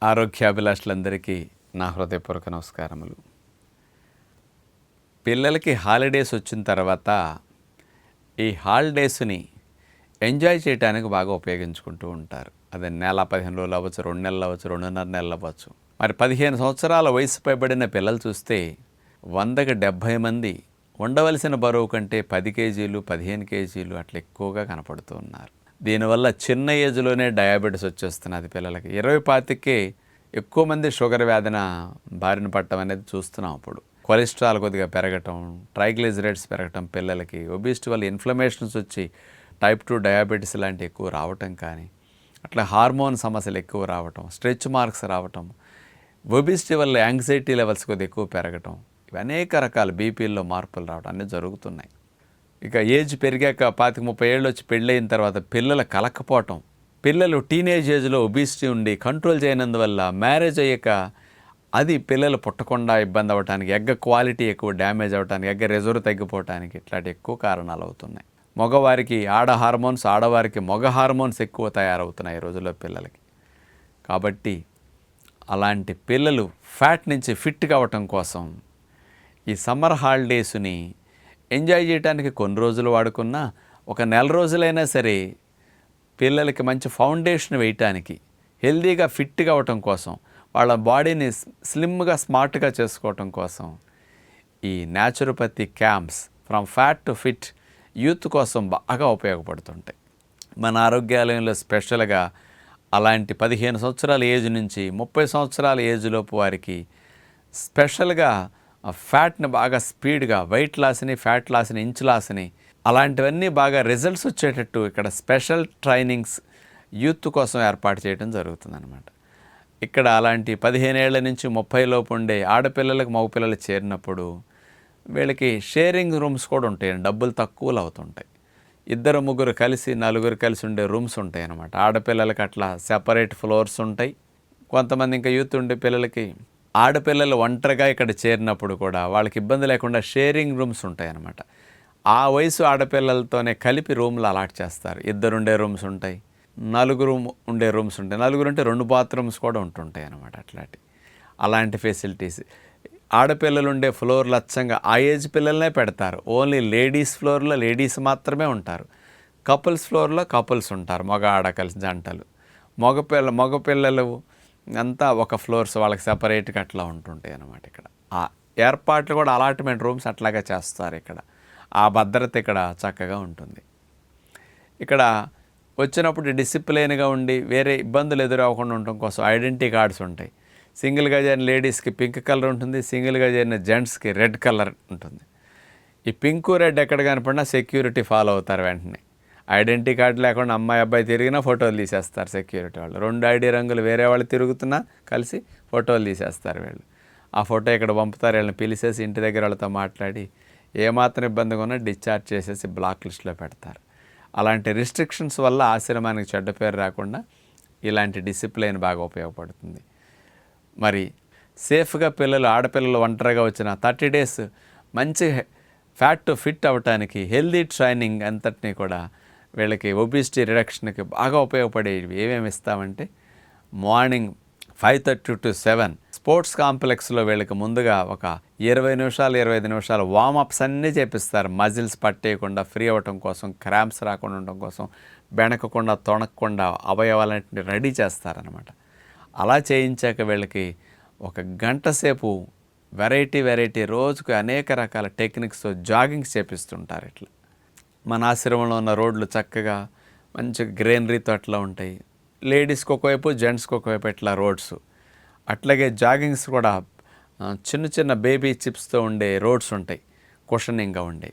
ఆరోగ్యాభిలాషులందరికీ నా హృదయపూర్వక నమస్కారములు. పిల్లలకి హాలిడేస్ వచ్చిన తర్వాత ఈ హాలిడేస్ని ఎంజాయ్ చేయడానికి బాగా ఉపయోగించుకుంటూ ఉంటారు. అది నెల 15 రోజులు అవ్వచ్చు, 2 నెలలు అవ్వచ్చు, 2.5 నెలలు అవ్వచ్చు. మరి 15 సంవత్సరాల వయసు పైబడిన పిల్లలు చూస్తే 100కి 70 మంది ఉండవలసిన బరువు కంటే 10 కేజీలు 15 కేజీలు అట్లా ఎక్కువగా కనపడుతూ ఉన్నారు. దీనివల్ల చిన్న ఏజ్లోనే డయాబెటీస్ వచ్చేస్తున్నది పిల్లలకి. 20-25కే ఎక్కువ మంది షుగర్ వ్యాధిన బారిన పడటం అనేది చూస్తున్నాం. అప్పుడు కొలెస్ట్రాల్ కొద్దిగా పెరగటం, ట్రైగ్లిజరైడ్స్ పెరగటం, పిల్లలకి ఒబిసిటీ వల్ల ఇన్ఫ్లమేషన్స్ వచ్చి టైప్ 2 డయాబెటీస్ లాంటివి ఎక్కువ రావటం, కానీ అట్లా హార్మోన్ సమస్యలు ఎక్కువ రావటం, స్ట్రెచ్ మార్క్స్ రావటం, ఒబిసిటీ వల్ల యాంగ్జైటీ లెవెల్స్ కొద్దిగా ఎక్కువ పెరగటం, ఇవి అనేక రకాల బీపీల్లో మార్పులు రావడం అన్నీ జరుగుతున్నాయి. ఇక ఏజ్ పెరిగాక 25-30 ఏళ్ళు వచ్చి పెళ్ళయిన తర్వాత పిల్లలు కలకపోవటం, పిల్లలు టీనేజ్ ఏజ్లో ఒబిసిటీ ఉండి కంట్రోల్ చేయనందువల్ల మ్యారేజ్ అయ్యాక అది పిల్లలు పుట్టకుండా ఇబ్బంది అవ్వటానికి, ఎగ్గ క్వాలిటీ ఎక్కువ డ్యామేజ్ అవ్వటానికి, ఎగ్గ రిజర్వ్ తగ్గిపోవటానికి ఇట్లాంటి ఎక్కువ కారణాలు అవుతున్నాయి. మగవారికి ఆడ హార్మోన్స్, ఆడవారికి మగ హార్మోన్స్ ఎక్కువ తయారవుతున్నాయి ఈ రోజుల్లో పిల్లలకి. కాబట్టి అలాంటి పిల్లలు ఫ్యాట్ నుంచి ఫిట్ కావటం కోసం ఈ సమ్మర్ హాలిడేస్ని ఎంజాయ్ చేయడానికి కొన్ని రోజులు వాడుకున్నా, ఒక నెల రోజులైనా సరే పిల్లలకి మంచి ఫౌండేషన్ వేయటానికి, హెల్దీగా ఫిట్గా అవటం కోసం, వాళ్ళ బాడీని స్లిమ్గా స్మార్ట్గా చేసుకోవటం కోసం ఈ naturopathy camps from fat to fit youth కోసం బాగా ఉపయోగపడుతుంటాయి. మన ఆరోగ్యాలయంలో స్పెషల్గా అలాంటి 15 సంవత్సరాల ఏజ్ నుంచి 30 సంవత్సరాల ఏజ్లోపు వారికి స్పెషల్గా ఫ్యాట్ని బాగా స్పీడ్గా, వెయిట్ లాస్ని, ఫ్యాట్ లాస్ని, ఇంచ్ లాస్ని, అలాంటివన్నీ బాగా రిజల్ట్స్ వచ్చేటట్టు ఇక్కడ స్పెషల్ ట్రైనింగ్స్ యూత్ కోసం ఏర్పాటు చేయడం జరుగుతుందన్నమాట. ఇక్కడ అలాంటి 15 ఏళ్ల నుంచి 30 లోపు ఉండే ఆడపిల్లలకు మగపిల్లలు చేరినప్పుడు వీళ్ళకి షేరింగ్ రూమ్స్ కూడా ఉంటాయి. డబ్బులు తక్కువలు అవుతుంటాయి. 2-3 కలిసి 4 కలిసి ఉండే రూమ్స్ ఉంటాయి అన్నమాట. ఆడపిల్లలకి అట్లా సెపరేట్ ఫ్లోర్స్ ఉంటాయి. కొంతమంది ఇంకా యూత్ ఉండే పిల్లలకి, ఆడపిల్లలు ఒంటరిగా ఇక్కడ చేరినప్పుడు కూడా వాళ్ళకి ఇబ్బంది లేకుండా షేరింగ్ రూమ్స్ ఉంటాయి అన్నమాట. ఆ వయసు ఆడపిల్లలతోనే కలిపి రూమ్లు అలాట్ చేస్తారు. 2 ఉండే రూమ్స్ ఉంటాయి, 4 ఉండే రూమ్స్ ఉంటాయి. 4 ఉంటే 2 బాత్రూమ్స్ కూడా ఉంటుంటాయి అన్నమాట. అలాంటి ఫెసిలిటీస్. ఆడపిల్లలు ఉండే ఫ్లోర్లు అచ్చంగా ఆ ఏజ్ పిల్లలనే పెడతారు. ఓన్లీ లేడీస్ ఫ్లోర్లో లేడీస్ మాత్రమే ఉంటారు. కపుల్స్ ఫ్లోర్లో కపుల్స్ ఉంటారు, మగ ఆడ కలిసి జంటలు. మగపిల్లలు అంతా ఒక ఫ్లోర్స్ వాళ్ళకి సెపరేట్గా అట్లా ఉంటుంటాయి అన్నమాట. ఇక్కడ ఆ ఏర్పాట్లు కూడా అలాట్మెంట్ రూమ్స్ అట్లాగా చేస్తారు. ఇక్కడ ఆ భద్రత ఇక్కడ చక్కగా ఉంటుంది. ఇక్కడ వచ్చినప్పుడు డిసిప్లైన్గా ఉండి వేరే ఇబ్బందులు ఎదురవ్వకుండా ఉండటం కోసం ఐడెంటిటీ కార్డ్స్ ఉంటాయి. సింగిల్గా చేరిన లేడీస్కి పింక్ కలర్ ఉంటుంది, సింగిల్గా చేరిన జెంట్స్కి రెడ్ కలర్ ఉంటుంది. ఈ పింకు రెడ్ ఎక్కడ కనపడినా సెక్యూరిటీ ఫాలో అవుతారు వెంటనే. ఐడెంటిటీ కార్డు లేకుండా అమ్మాయి అబ్బాయి తిరిగినా ఫోటోలు తీసేస్తారు సెక్యూరిటీ వాళ్ళు. 2 ఐడి రంగులు వేరే వాళ్ళు తిరుగుతున్నా కలిసి ఫోటోలు తీసేస్తారు వీళ్ళు. ఆ ఫోటో ఇక్కడ పంపుతారు. వీళ్ళని పిలిచేసి ఇంటి దగ్గర వాళ్ళతో మాట్లాడి ఏమాత్రం ఇబ్బందిగా ఉన్నా డిశ్చార్జ్ చేసేసి బ్లాక్ లిస్ట్లో పెడతారు. అలాంటి రిస్ట్రిక్షన్స్ వల్ల ఆశ్రమానికి చెడ్డ పేరు రాకుండా ఇలాంటి డిసిప్లైన్ బాగా ఉపయోగపడుతుంది. మరి సేఫ్గా పిల్లలు, ఆడపిల్లలు ఒంటరిగా వచ్చిన 30 డేస్ మంచి ఫ్యాట్ టు ఫిట్ అవ్వటానికి హెల్దీ ట్రైనింగ్ అంతటినీ కూడా వీళ్ళకి ఒబిసిటీ రిడక్షన్కి బాగా ఉపయోగపడేవి ఏమేమి ఇస్తామంటే, మార్నింగ్ 5:30 to 7 స్పోర్ట్స్ కాంప్లెక్స్లో వీళ్ళకి ముందుగా ఒక 20 నిమిషాలు 25 నిమిషాలు వార్మప్స్ అన్నీ చేపిస్తారు. మజిల్స్ పట్టేయకుండా ఫ్రీ అవ్వటం కోసం, క్రాంప్స్ రాకుండా ఉండటం కోసం, బెణకకుండా తొణకకుండా అవయవాలన్నింటినీ రెడీ చేస్తారనమాట. అలా చేయించాక వీళ్ళకి 1 గంట సేపు వెరైటీ రోజుకు అనేక రకాల టెక్నిక్స్తో జాగింగ్స్ చేపిస్తుంటారు. ఇట్లా మన ఆశ్రమంలో ఉన్న రోడ్లు చక్కగా మంచి గ్రీనరీతో అట్లా ఉంటాయి. లేడీస్కి ఒకవైపు, జెంట్స్కి ఒకవైపు ఇట్లా రోడ్స్. అట్లాగే జాగింగ్స్ కూడా చిన్న బేబీ చిప్స్తో ఉండే రోడ్స్ ఉంటాయి, కుషనింగ్గా ఉండే.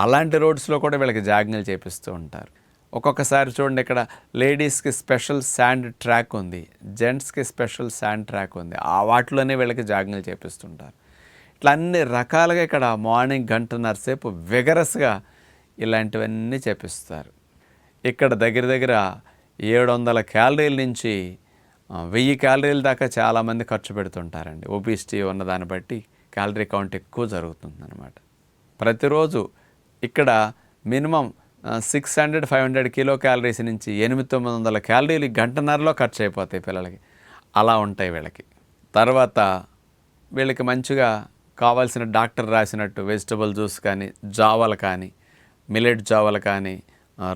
అలాంటి రోడ్స్లో కూడా వీళ్ళకి జాగింగ్లు చేపిస్తూ ఉంటారు. ఒక్కొక్కసారి చూడండి, ఇక్కడ లేడీస్కి స్పెషల్ శాండ్ ట్రాక్ ఉంది, జెంట్స్కి స్పెషల్ శాండ్ ట్రాక్ ఉంది. ఆ వాటిలోనే వీళ్ళకి జాగింగ్లు చేపిస్తుంటారు. ఇట్లా అన్ని రకాలుగా ఇక్కడ మార్నింగ్ 1.5 గంటల సేపు విగరస్గా ఇలాంటివన్నీ చేపిస్తారు. ఇక్కడ దగ్గర 700 క్యాలరీల నుంచి 1000 క్యాలరీల దాకా చాలామంది ఖర్చు పెడుతుంటారండి. ఒబిసిటీ ఉన్నదాన్ని బట్టి క్యాలరీ కౌంట్ ఎక్కువ జరుగుతుందన్నమాట. ప్రతిరోజు ఇక్కడ మినిమం 600-500 కిలో క్యాలరీస్ నుంచి 800-900 క్యాలరీలు 1.5 గంటలో ఖర్చు అయిపోతాయి పిల్లలకి. అలా ఉంటాయి వీళ్ళకి. తర్వాత వీళ్ళకి మంచిగా కావాల్సిన డాక్టర్ రాసినట్టు వెజిటబుల్ జ్యూస్ కానీ, జావలు కానీ, మిల్లెట్ జావలు కానీ,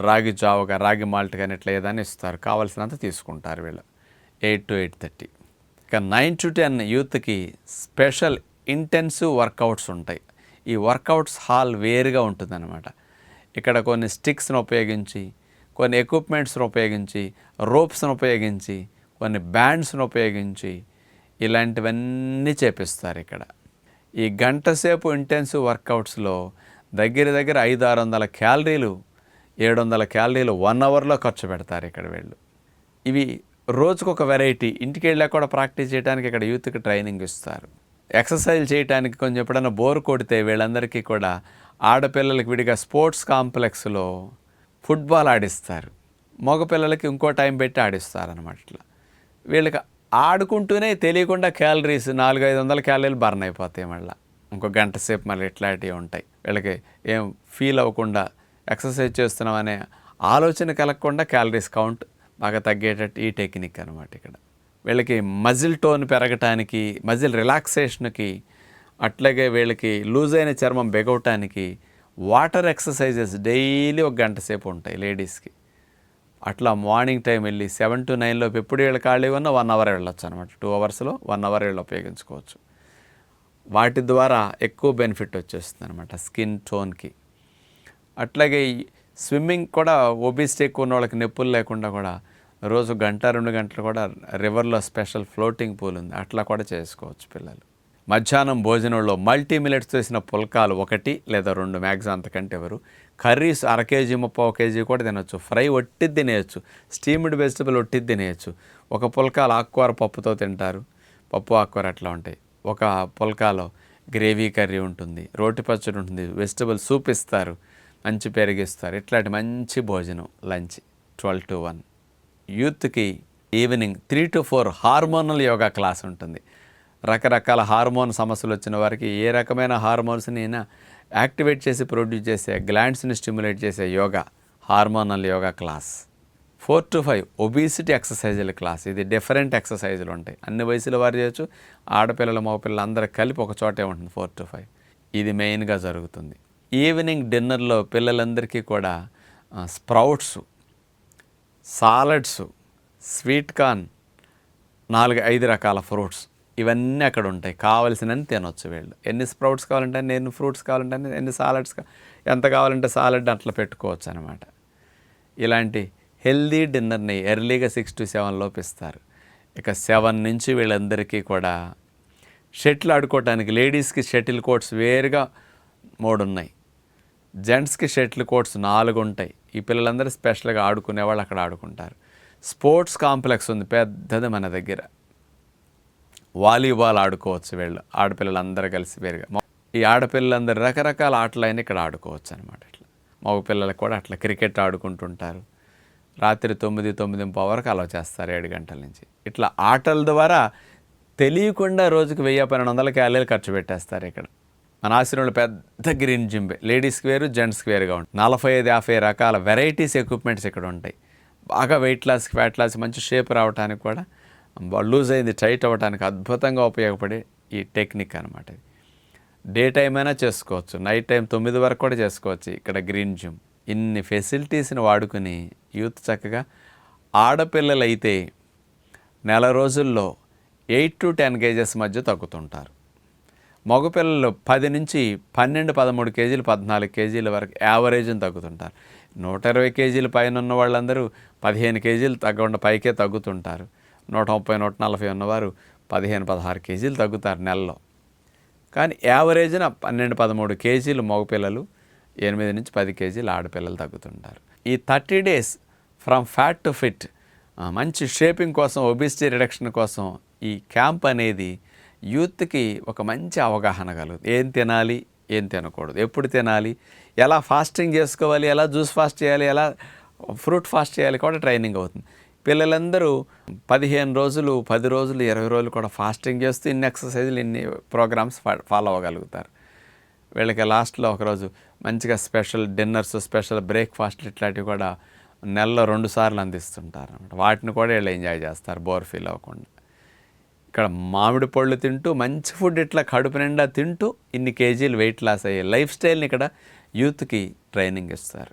రాగి జావగా రాగి మాల్ట్ కానీ ఇట్లా ఏదైనా ఇస్తారు. కావాల్సినంత తీసుకుంటారు వీళ్ళు 8 to 8:30. ఇక 9 to 10 యూత్కి స్పెషల్ ఇంటెన్సివ్ వర్కౌట్స్ ఉంటాయి. ఈ వర్కౌట్స్ హాల్ వేరుగా ఉంటుందన్నమాట. ఇక్కడ కొన్ని స్టిక్స్ను ఉపయోగించి, కొన్ని ఎక్విప్మెంట్స్ను ఉపయోగించి, రోప్స్ను ఉపయోగించి, కొన్ని బ్యాండ్స్ను ఉపయోగించి ఇలాంటివన్నీ చేపిస్తారు ఇక్కడ. ఈ గంట సేపు ఇంటెన్సివ్ వర్కౌట్స్లో దగ్గర 500-600 క్యాలరీలు 700 క్యాలరీలు 1 అవర్లో ఖర్చు పెడతారు ఇక్కడ వీళ్ళు. ఇవి రోజుకొక వెరైటీ. ఇంటికి వెళ్ళా కూడా ప్రాక్టీస్ చేయడానికి ఇక్కడ యూత్కి ట్రైనింగ్ ఇస్తారు. ఎక్సర్సైజ్ చేయడానికి కొంచెం ఎప్పుడైనా బోర్ కొడితే వీళ్ళందరికీ కూడా ఆడపిల్లలకి విడిగా స్పోర్ట్స్ కాంప్లెక్స్లో ఫుట్బాల్ ఆడిస్తారు. మగపిల్లలకి ఇంకో టైం పెట్టి ఆడిస్తారనమాట. ఇట్లా వీళ్ళకి ఆడుకుంటూనే తెలియకుండా క్యాలరీస్ 400-500 క్యాలరీలు బర్న్ అయిపోతాయి. మళ్ళీ ఇంకో గంట సేపు మళ్ళీ ఇట్లాంటివి ఉంటాయి. వీళ్ళకి ఏం ఫీల్ అవ్వకుండా ఎక్సర్సైజ్ చేస్తున్నామనే ఆలోచన కలగకుండా క్యాలరీస్ కౌంట్ బాగా తగ్గేటట్టు ఈ టెక్నిక్ అనమాట. ఇక్కడ వీళ్ళకి మజిల్ టోన్ పెరగటానికి, మజిల్ రిలాక్సేషన్కి, అట్లాగే వీళ్ళకి లూజ్ అయిన చర్మం బెగవటానికి వాటర్ ఎక్సర్సైజెస్ డైలీ 1 గంట సేపు ఉంటాయి లేడీస్కి. అట్లా మార్నింగ్ టైం వెళ్ళి 7 to 9 లోపు ఎప్పుడు వీళ్ళ ఖాళీ ఉన్నా 1 అవర్ వెళ్ళొచ్చు అనమాట. 2 అవర్స్లో 1 అవర్ వీళ్ళు ఉపయోగించుకోవచ్చు. వాటి ద్వారా ఎక్కువ బెనిఫిట్ వచ్చేస్తుంది అనమాట స్కిన్ టోన్కి. అట్లాగే స్విమ్మింగ్ కూడా ఒబిసిటీ ఎక్కువ ఉన్న వాళ్ళకి నొప్పులు లేకుండా కూడా రోజు 1-2 గంటలు కూడా రివర్లో స్పెషల్ ఫ్లోటింగ్ పూల్ ఉంది, అట్లా కూడా చేసుకోవచ్చు పిల్లలు. మధ్యాహ్నం భోజనంలో మల్టీ మిల్లెట్స్ చేసిన పుల్కాలు 1 లేదా 2 మ్యాక్సిమం, అంతకంటే ఎవరు. కర్రీస్ 1/2 kg 3/4 kg కూడా తినొచ్చు. ఫ్రై ఒట్టిది తినేయచ్చు, స్టీమ్డ్ వెజిటబుల్ ఒట్టిది తినేయచ్చు. ఒక పుల్కాలు ఆకుకూర పప్పుతో తింటారు, పప్పు ఆకుకూర అట్లా ఉంటాయి. ఒక పుల్కాలో గ్రేవీ కర్రీ ఉంటుంది, రోటి పచ్చడి ఉంటుంది, వెజిటబుల్ సూప్ ఇస్తారు, మంచి పెరిగిస్తారు. ఇట్లాంటి మంచి భోజనం లంచ్ 12 to 1. యూత్కి evening 3 to 4 hormonal yoga class ఉంటుంది. రకరకాల హార్మోన్ సమస్యలు వచ్చిన వారికి ఏ రకమైన హార్మోన్స్ని అయినా యాక్టివేట్ చేసి ప్రొడ్యూస్ చేసే, గ్లాండ్స్ని స్టిమ్యులేట్ చేసే yoga, hormonal yoga class. 4 to 5 obesity ఎక్సర్సైజుల క్లాస్. ఇది డిఫరెంట్ ఎక్సర్సైజులు ఉంటాయి, అన్ని వయసుల వారు చేయొచ్చు. ఆడపిల్లలు మగపిల్లలు అందరూ కలిపి ఒక చోటే ఉంటుంది 4 to 5. ఇది మెయిన్గా జరుగుతుంది. ఈవినింగ్ డిన్నర్లో పిల్లలందరికీ కూడా స్ప్రౌట్స్, సాలడ్స్, స్వీట్ కార్న్, 4-5 రకాల ఫ్రూట్స్ ఇవన్నీ అక్కడ ఉంటాయి. కావాల్సినన్ని తినొచ్చు వీళ్ళు. ఎన్ని స్ప్రౌట్స్ కావాలంటే ఎన్ని ఫ్రూట్స్ కావాలంటే ఎన్ని సాలడ్స్ ఎంత కావాలంటే సాలడ్ అట్లా పెట్టుకోవచ్చు అనమాట. ఇలాంటి హెల్దీ డిన్నర్ని ఎర్లీగా 6 to 7 లోపు ఇస్తారు. ఇక 7 నుంచి వీళ్ళందరికీ కూడా షటిల్ ఆడుకోవటానికి, లేడీస్కి షటిల్ కోర్ట్స్ వేరుగా 3 ఉన్నాయి, జెంట్స్కి షటిల్ కోర్ట్స్ 4 ఉంటాయి. ఈ పిల్లలందరూ స్పెషల్గా ఆడుకునేవాళ్ళు అక్కడ ఆడుకుంటారు. స్పోర్ట్స్ కాంప్లెక్స్ ఉంది పెద్దది మన దగ్గర, వాలీబాల్ ఆడుకోవచ్చు వీళ్ళు ఆడపిల్లలందరూ కలిసి వేరుగా. ఈ ఆడపిల్లలందరూ రకరకాల ఆటలైనా ఇక్కడ ఆడుకోవచ్చు అనమాట. ఇట్లా మగపిల్లలకు కూడా అట్లా క్రికెట్ ఆడుకుంటుంటారు. రాత్రి 9-9:30 వరకు అలా చేస్తారు 7 గంటల నుంచి. ఇట్లా ఆటల ద్వారా తెలియకుండా రోజుకి 1000-1200 క్యాలరీలు ఖర్చు పెట్టేస్తారు ఇక్కడ. మన ఆశ్రమంలో పెద్ద గ్రీన్ జిమ్, లేడీస్కి వేరు జెంట్స్కి వేరుగా ఉంటుంది. 45-50 రకాల వెరైటీస్ ఎక్విప్మెంట్స్ ఇక్కడ ఉంటాయి. బాగా వెయిట్ లాస్, ఫ్యాట్ లాస్, మంచి షేప్ రావడానికి కూడా, లూజ్ అయింది టైట్ అవ్వడానికి అద్భుతంగా ఉపయోగపడే ఈ టెక్నిక్ అనమాట. డే టైం అయినా చేసుకోవచ్చు, నైట్ టైం 9 వరకు కూడా చేసుకోవచ్చు ఇక్కడ గ్రీన్ జిమ్. ఇన్ని ఫెసిలిటీస్ని వాడుకుని యూత్ చక్కగా, ఆడపిల్లలైతే నెల రోజుల్లో 8 to 10 kgs మధ్య తగ్గుతుంటారు. మగపిల్లలు 10 నుంచి 12-13 kgs 14 kgs వరకు యావరేజ్ని తగ్గుతుంటారు. 120 kgs పైన ఉన్న వాళ్ళందరూ 15 kgs తగ్గకుండా పైకే తగ్గుతుంటారు. 130-140 ఉన్నవారు 15-16 kgs తగ్గుతారు నెలలో. కానీ యావరేజ్న 12-13 kgs మగపిల్లలు, 8 నుంచి 10 kgs ఆడపిల్లలు తగ్గుతుంటారు. ఈ 30 days from fat to fit మంచి షేపింగ్ కోసం, ఒబిసిటీ రిడక్షన్ కోసం ఈ క్యాంప్ అనేది యూత్కి ఒక మంచి అవగాహన కలుగుతుంది. ఏం తినాలి, ఏం తినకూడదు, ఎప్పుడు తినాలి, ఎలా ఫాస్టింగ్ చేసుకోవాలి, ఎలా జ్యూస్ ఫాస్ట్ చేయాలి, ఎలా ఫ్రూట్ ఫాస్ట్ చేయాలి కూడా ట్రైనింగ్ అవుతుంది. పిల్లలందరూ 15 రోజులు, 10 రోజులు, 20 రోజులు కూడా ఫాస్టింగ్ చేస్తూ ఇన్ని ఎక్సర్సైజులు, ఇన్ని ప్రోగ్రామ్స్ ఫాలో అవ్వగలుగుతారు. వీళ్ళకి లాస్ట్లో ఒకరోజు మంచిగా స్పెషల్ డిన్నర్స్, స్పెషల్ బ్రేక్ఫాస్ట్లు ఇట్లాంటివి కూడా నెలలో 2 సార్లు అందిస్తుంటారు అన్నమాట. వాటిని కూడా వీళ్ళు ఎంజాయ్ చేస్తారు బోర్ ఫీల్ అవ్వకుండా. ఇక్కడ మామిడి పళ్ళు తింటూ మంచి ఫుడ్ ఇట్లా కడుపు నిండా తింటూ ఇన్ని కేజీలు వెయిట్ లాస్ అయ్యే లైఫ్ స్టైల్ని ఇక్కడ యూత్కి ట్రైనింగ్ ఇస్తారు.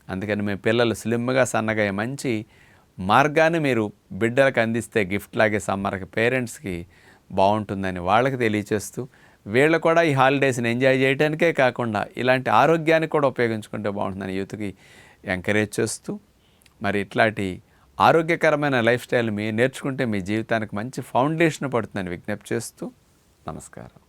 అందుకని మీ పిల్లలు స్లిమ్గా సన్నగా అయ్యే మంచి మార్గాన్ని మీరు బిడ్డలకు అందిస్తే గిఫ్ట్ లాగే సమ్మర్కి పేరెంట్స్కి బాగుంటుందని వాళ్ళకి తెలియచేస్తూ, వీళ్ళు కూడా ఈ హాలిడేస్ని ఎంజాయ్ చేయడానికే కాకుండా ఇలాంటి ఆరోగ్యాన్ని కూడా ఉపయోగించుకుంటే బాగుంటుందని యూత్కి ఎంకరేజ్ చేస్తూ, మరి ఇట్లాంటి ఆరోగ్యకరమైన లైఫ్ స్టైల్ మీరు నేర్చుకుంటే మీ జీవితానికి మంచి ఫౌండేషన్ పడుతుందని విజ్ఞప్తి చేస్తూ నమస్కారం.